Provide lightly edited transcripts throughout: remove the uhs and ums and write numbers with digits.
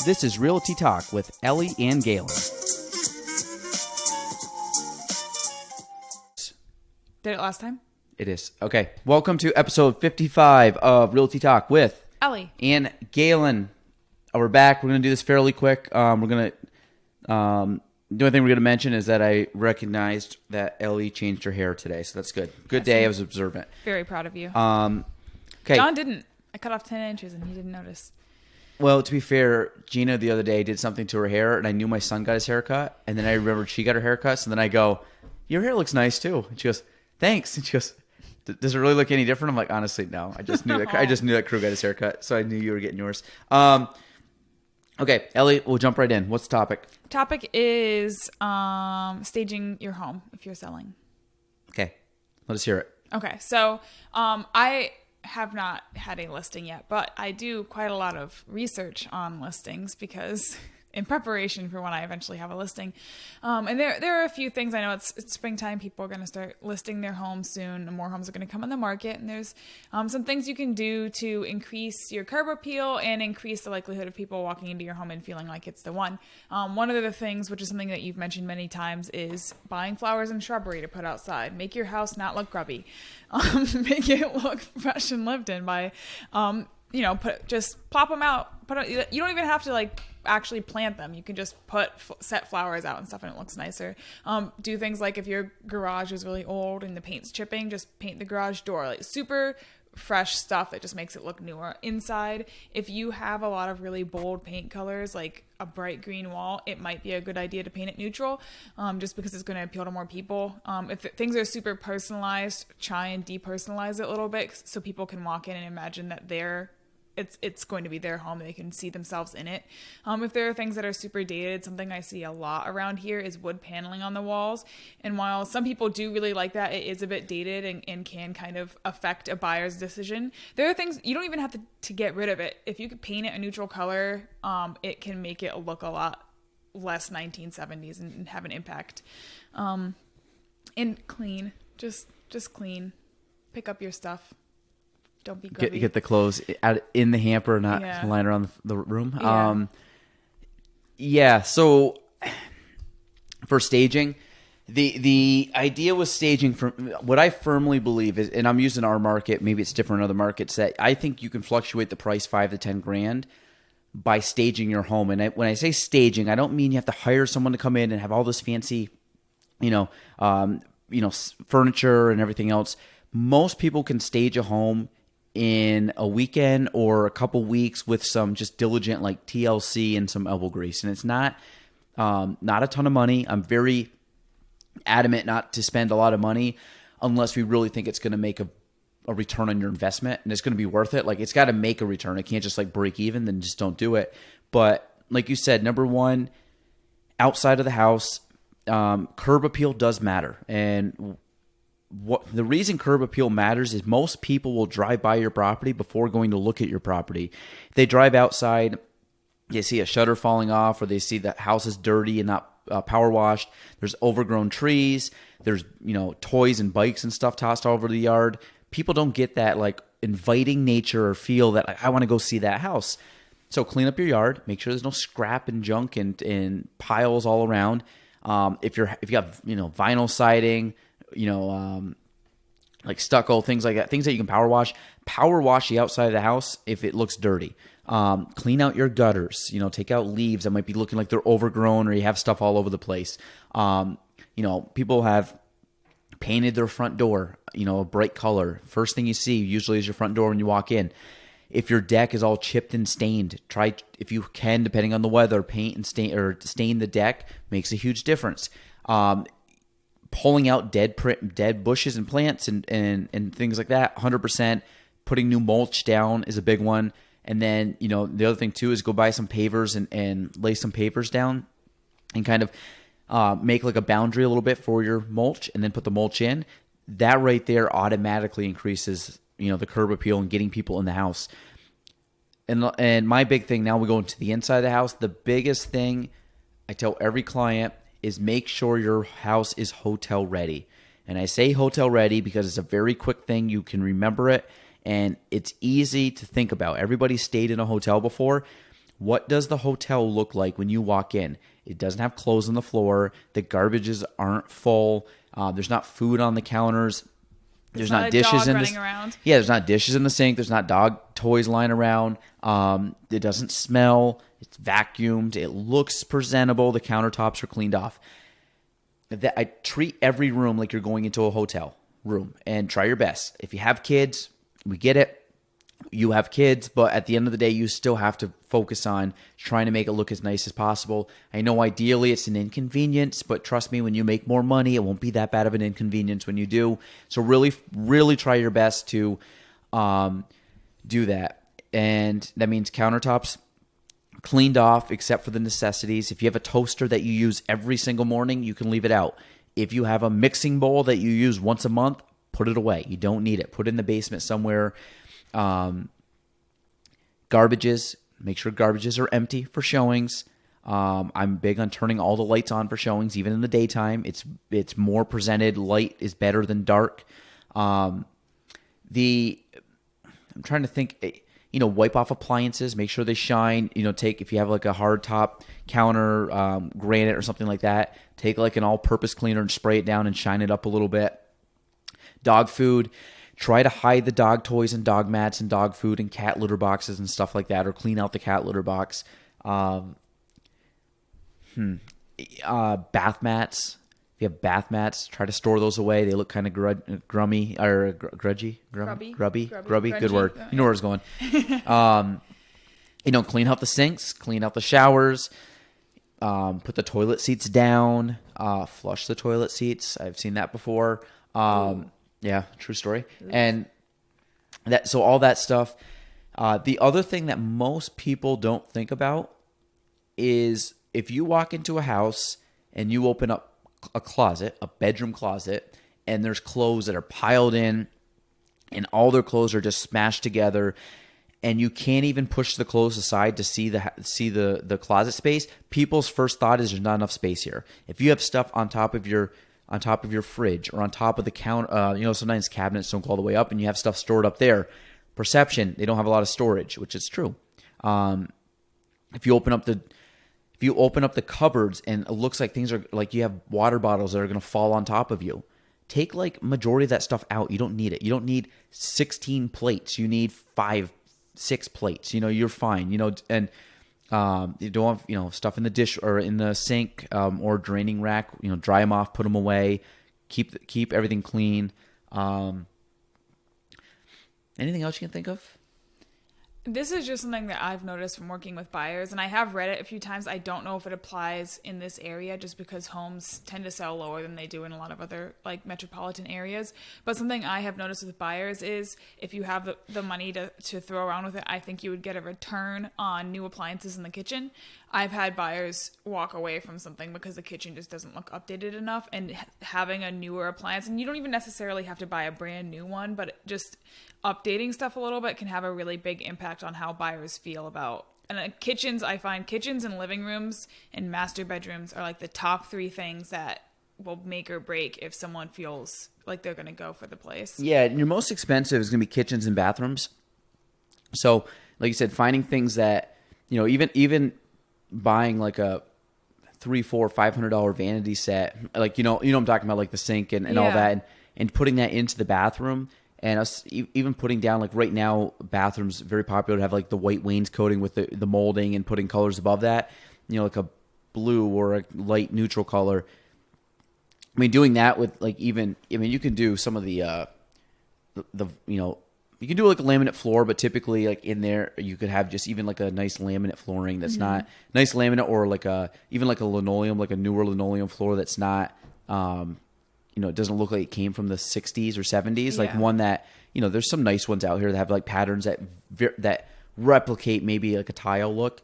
This is Realty Talk with Ellie and Galen. Did it last time? It is. Okay. Welcome to episode 55 of Realty Talk with Ellie and Galen. We're back. We're going to do this fairly quick. The only thing we're going to mention is that I recognized that Ellie changed her hair today, so that's good. Good day. I was observant. Very proud of you. Okay. John didn't. I cut off 10 inches and he didn't notice. Well, to be fair, Gina the other day did something to her hair, and I knew my son got his hair cut, and then I remembered she got her hair cut, so then I go, your hair looks nice too. And she goes, thanks. And she goes, does it really look any different? I'm like, honestly, no. I just knew that crew got his hair cut, so I knew you were getting yours. Okay, Ellie, we'll jump right in. What's the topic? Topic is staging your home if you're selling. Okay, let us hear it. Okay, so I have not had a listing yet, but I do quite a lot of research on listings because in preparation for when I eventually have a listing. And there are a few things. I know it's springtime. People are going to start listing their homes soon. And more homes are going to come on the market. And there's some things you can do to increase your curb appeal and increase the likelihood of people walking into your home and feeling like it's the one. One of the things, which is something that you've mentioned many times, is buying flowers and shrubbery to put outside. Make your house not look grubby. Make it look fresh and lived in by, just plop them out. You don't even have to actually plant them. You can just set flowers out and stuff and it looks nicer. Do things like if your garage is really old and the paint's chipping, just paint the garage door. Like super fresh stuff that just makes it look newer. Inside, if you have a lot of really bold paint colors like a bright green wall, it might be a good idea to paint it neutral, just because it's going to appeal to more people. If things are super personalized, try and depersonalize it a little bit so people can walk in and imagine that it's going to be their home and they can see themselves in it. If there are things that are super dated, something I see a lot around here is wood paneling on the walls. And while some people do really like that, it is a bit dated and can kind of affect a buyer's decision. There are things you don't even have to get rid of it. If you could paint it a neutral color, it can make it look a lot less 1970s and have an impact. And clean, just clean. Pick up your stuff. Don't be grubby. Get the clothes out in the hamper, not lying around the room. So for staging, the idea with staging, from what I firmly believe is, and I'm using our market, maybe it's different in other markets, that I think you can fluctuate the price $5,000 to $10,000 by staging your home. And when I say staging, I don't mean you have to hire someone to come in and have all this fancy, furniture and everything else. Most people can stage a home in a weekend or a couple weeks with some just diligent like TLC and some elbow grease. And it's not a ton of money. I'm very adamant not to spend a lot of money unless we really think it's going to make a return on your investment and it's going to be worth it. Like, it's got to make a return. It can't just break even, then just don't do it. But like you said, number one, outside of the house, curb appeal does matter. And the reason curb appeal matters is most people will drive by your property before going to look at your property. If they drive outside, they see a shutter falling off, or they see the house is dirty and not power washed. There's overgrown trees. There's toys and bikes and stuff tossed all over the yard. People don't get that inviting nature or feel that I want to go see that house. So clean up your yard. Make sure there's no scrap and junk and piles all around. If you got vinyl siding, like stucco, things like that, things that you can power wash the outside of the house if it looks dirty. Clean out your gutters, take out leaves that might be looking like they're overgrown or you have stuff all over the place. People have painted their front door, a bright color. First thing you see usually is your front door when you walk in. If your deck is all chipped and stained, try, if you can, depending on the weather, paint and stain the deck. Makes a huge difference. Pulling out dead bushes and plants and things like that, 100%. Putting new mulch down is a big one. And then, the other thing too is go buy some pavers and lay some pavers down and kind of make a boundary a little bit for your mulch and then put the mulch in. That right there automatically increases, the curb appeal and getting people in the house. And my big thing, now we go into the inside of the house. The biggest thing I tell every client is make sure your house is hotel ready. And I say hotel ready because it's a very quick thing. You can remember it And it's easy to think about. Everybody stayed in a hotel before. What does the hotel look like when you walk in? It doesn't have clothes on the floor. The garbages aren't full. There's not food on the counters. There's not a dishes dog in running the around. Yeah, there's not dishes in the sink. There's not dog toys lying around. It doesn't smell. It's vacuumed. It looks presentable. The countertops are cleaned off. I treat every room like you're going into a hotel room, and try your best. If you have kids, we get it. You have kids, but at the end of the day, you still have to focus on trying to make it look as nice as possible. I know ideally it's an inconvenience, but trust me, when you make more money, it won't be that bad of an inconvenience when you do. So really, really try your best to do that. And that means countertops cleaned off except for the necessities. If you have a toaster that you use every single morning, you can leave it out. If you have a mixing bowl that you use once a month, put it away. You don't need it. Put it in the basement somewhere. Garbages, make sure garbages are empty for showings. I'm big on turning all the lights on for showings, even in the daytime. It's more presented. Light is better than dark. I'm trying to think, wipe off appliances, make sure they shine. If you have like a hard top counter, granite or something like that, take like an all-purpose cleaner and spray it down and shine it up a little bit. Dog food. Try to hide the dog toys and dog mats and dog food and cat litter boxes and stuff like that, or clean out the cat litter box. Bath mats. If you have bath mats, try to store those away. They look kind of grummy or grudgy. Grubby. Good word. You know where it's going. Clean out the sinks, clean out the showers. Put the toilet seats down. Flush the toilet seats. I've seen that before. Yeah, true story. And so all that stuff. The other thing that most people don't think about is if you walk into a house and you open up a closet, a bedroom closet, and there's clothes that are piled in and all their clothes are just smashed together, and you can't even push the clothes aside to see the closet space, people's first thought is there's not enough space here. If you have stuff on top of your fridge or on top of the counter, sometimes cabinets don't go all the way up and you have stuff stored up there. Perception, they don't have a lot of storage, which is true. If you open up the cupboards and it looks like things are like you have water bottles that are going to fall on top of you, take like majority of that stuff out. You don't need it. You don't need 16 plates. You need 5-6 plates. You're fine. And you don't have stuff in the dish or in the sink or draining rack. Dry them off, put them away, keep everything clean. Anything else you can think of? This is just something that I've noticed from working with buyers, and I have read it a few times. I don't know if it applies in this area just because homes tend to sell lower than they do in a lot of other like metropolitan areas. But something I have noticed with buyers is if you have the money to throw around with it, I think you would get a return on new appliances in the kitchen. I've had buyers walk away from something because the kitchen just doesn't look updated enough, and having a newer appliance, and you don't even necessarily have to buy a brand new one, but just updating stuff a little bit can have a really big impact on how buyers feel about. And kitchens, I find kitchens and living rooms and master bedrooms are like the top 3 things that will make or break if someone feels like they're going to go for the place. Yeah, and your most expensive is going to be kitchens and bathrooms. So, like you said, finding things that, even buying like a $300, $400, $500 vanity set, like, I'm talking about, like the sink and all that, and putting that into the bathroom. And us even putting down, like right now, bathrooms very popular to have like the white wainscoting with the molding and putting colors above that, like a blue or a light neutral color. I mean, doing that with like you can do some of the you can do like a laminate floor, but typically like in there you could have just even like a nice laminate flooring that's not nice laminate, or like even like a linoleum, like a newer linoleum floor that's not it doesn't look like it came from the 60s or 70s. Like one that, there's some nice ones out here that have like patterns that replicate maybe like a tile look.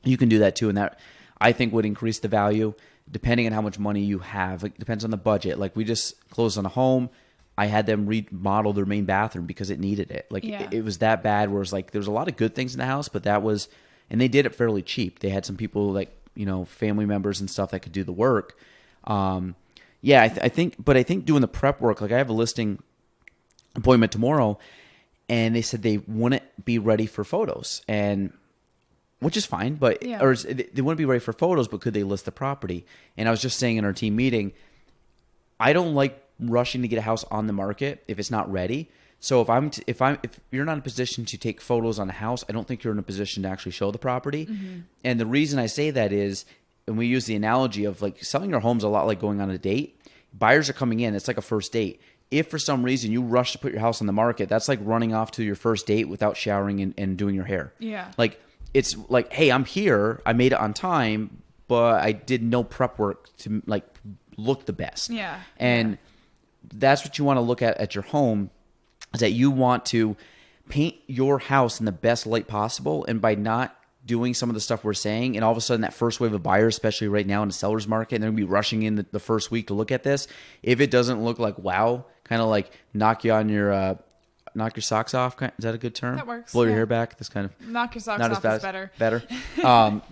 You can do that too. And that I think would increase the value depending on how much money you have. It depends on the budget. Like we just closed on a home. I had them remodel their main bathroom because it needed it. Like it was that bad where it's like, there's a lot of good things in the house, but and they did it fairly cheap. They had some people like, family members and stuff that could do the work. I think doing the prep work, like I have a listing appointment tomorrow, and they said they wouldn't be ready for photos, and which is fine, but Yeah. or they wouldn't be ready for photos, but could they list the property? And I was just saying in our team meeting, I don't like rushing to get a house on the market if it's not ready. So if you're not in a position to take photos on a house, I don't think you're in a position to actually show the property. And the reason I say that is, and we use the analogy of like selling your home's a lot like going on a date. Buyers are coming in, it's like a first date. If for some reason you rush to put your house on the market, that's like running off to your first date without showering and doing your hair. Yeah. Like it's like, hey, I'm here, I made it on time, but I did no prep work to like look the best. Yeah. And that's what you want to look at your home, is that you want to paint your house in the best light possible. And by not doing some of the stuff we're saying, and all of a sudden that first wave of buyers, especially right now in the seller's market, and they're going to be rushing in the first week to look at this, if it doesn't look like wow, kind of like knock your socks off. Is that a good term? That works. Blow your hair back. That's kind of Knock your socks not off as bad. is better. Better.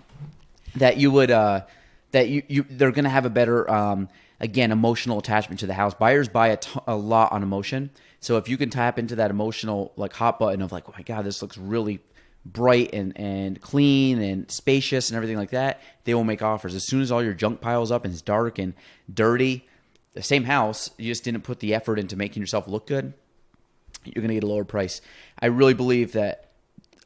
That you would that you they're going to have a better again emotional attachment to the house. Buyers buy a lot on emotion. So if you can tap into that emotional like hot button of like, oh my God, this looks really bright and clean and spacious and everything like that, they will make offers. As soon as all your junk piles up and it's dark and dirty, the same house, you just didn't put the effort into making yourself look good, you're going to get a lower price. I really believe that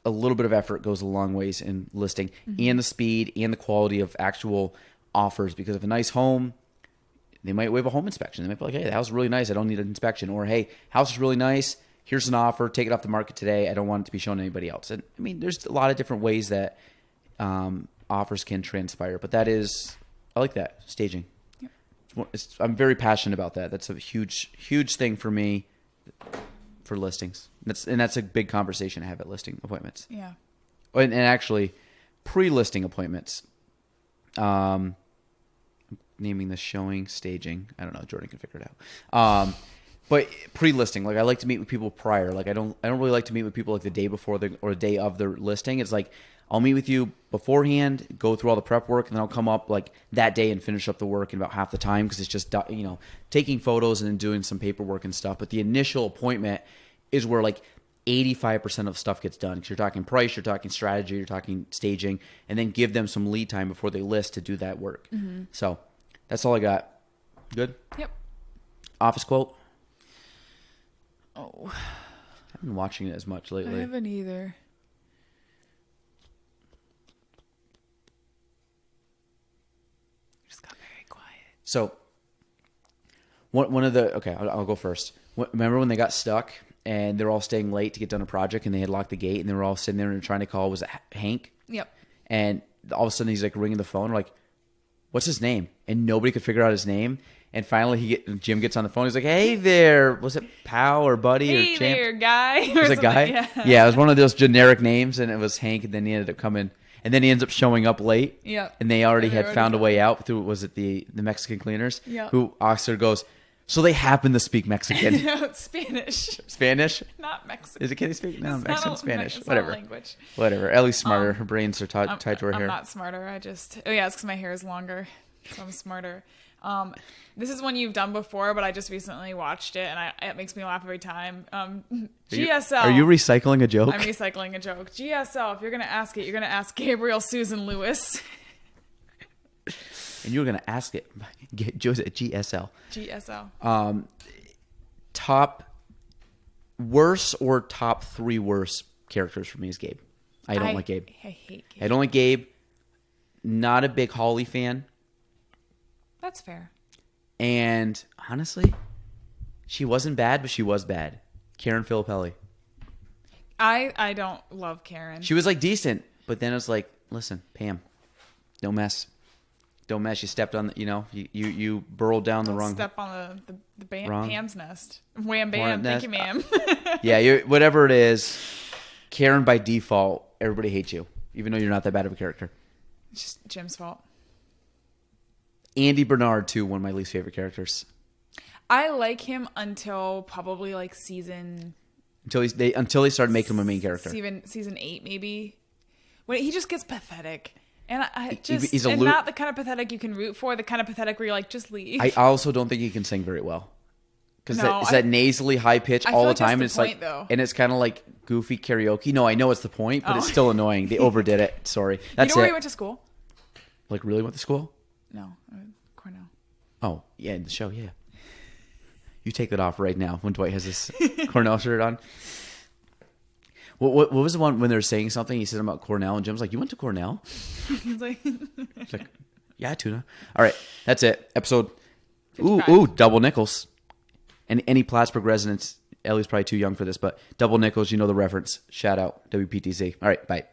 a little bit of effort goes a long ways in listing, and the speed and the quality of actual offers. Because if a nice home, they might waive a home inspection. They might be like, hey, the house is really nice, I don't need an inspection. Or, hey, house is really nice, here's an offer, take it off the market today, I don't want it to be shown to anybody else. And I mean, there's a lot of different ways that offers can transpire. But that is, I like that, staging. I'm very passionate about that. That's a huge, huge thing for me for listings. That's a big conversation I have at listing appointments. Yeah. And actually, pre-listing appointments. Naming this showing, staging. I don't know. Jordan can figure it out. But pre-listing, like I like to meet with people prior. Like I don't really like to meet with people like the day before or the day of their listing. It's like I'll meet with you beforehand, go through all the prep work, and then I'll come up like that day and finish up the work in about half the time, because it's just taking photos and then doing some paperwork and stuff. But the initial appointment is where like 85% of stuff gets done, because you're talking price, you're talking strategy, you're talking staging, and then give them some lead time before they list to do that work. So that's all I got. Good? Yep. Office quote? Oh, I haven't been watching it as much lately. I haven't either. Just got very quiet. So one of the, okay, I'll go first. Remember when they got stuck and they were all staying late to get done a project, and they had locked the gate, and they were all sitting there and trying to call, was it Hank? Yep. And all of a sudden he's like ringing the phone, like, what's his name? And nobody could figure out his name. And finally Jim gets on the phone. He's like, hey there. Was it pal or buddy or Hey champ? there, guy. Was it guy? Yeah, it was one of those generic names, and it was Hank, and then he ended up coming. And then he ends up showing up late. Yep. And they already And they had already found a got way out through, was it the Mexican cleaners? Yep. Who Oxford goes, so they happen to speak Mexican. No, it's Spanish, Spanish? not Mexican. Is it, can they speak? No, It's Mexican, not a- Spanish. it's Whatever. Not a language. Whatever. Ellie's smarter. Her brains are tied to her I'm hair. not smarter. Oh yeah, it's because my hair is longer, so I'm smarter. This is one you've done before, but I just recently watched it, and it makes me laugh every time. GSL. Are you recycling a joke? I'm recycling a joke. GSL. If you're gonna ask it, you're gonna ask Gabriel Susan Lewis. And you were going to ask it. GSL. GSL. Top worst or top 3 worst characters for me is Gabe. I don't like Gabe. I hate Gabe. I don't like Gabe. Not a big Holly fan. That's fair. And honestly, she wasn't bad, but she was bad. Karen Filippelli. I don't love Karen. She was like decent, but then it was like, listen, Pam, don't mess. Don't mess. You stepped on the, you burrowed down the wrong. Step on the wrong- Pam's nest. Wham bam. Hornet Thank you, ma'am. Yeah, whatever it is, Karen by default, everybody hates you, even though you're not that bad of a character. It's just Jim's fault. Andy Bernard, too, one of my least favorite characters. I like him until probably like season Until they started making him a main character. season 8 maybe. When he just gets pathetic. And I just He's a and lo- not the kind of pathetic you can root for, the kind of pathetic where you're like, just leave. I also don't think he can sing very well. Because No, it's that nasally high pitch I all feel the like that's time. the And it's point, like, though. and it's kind of like goofy karaoke. No, I know it's the point, but it's Oh. still annoying. They overdid it. Sorry. You That's know where it. you went to school? Like, really went to school? No, Cornell. Oh, yeah, in the show, yeah. You take that off right now when Dwight has this Cornell shirt on. What was the one when they were saying something? He said about Cornell, and Jim's like, "You went to Cornell?" He's like, He's like, "Yeah, tuna." All right, that's it. Episode. 55. Ooh, double nickels. And any Plattsburgh residents, Ellie's probably too young for this, but double nickels, you know the reference. Shout out, WPTC. All right, bye.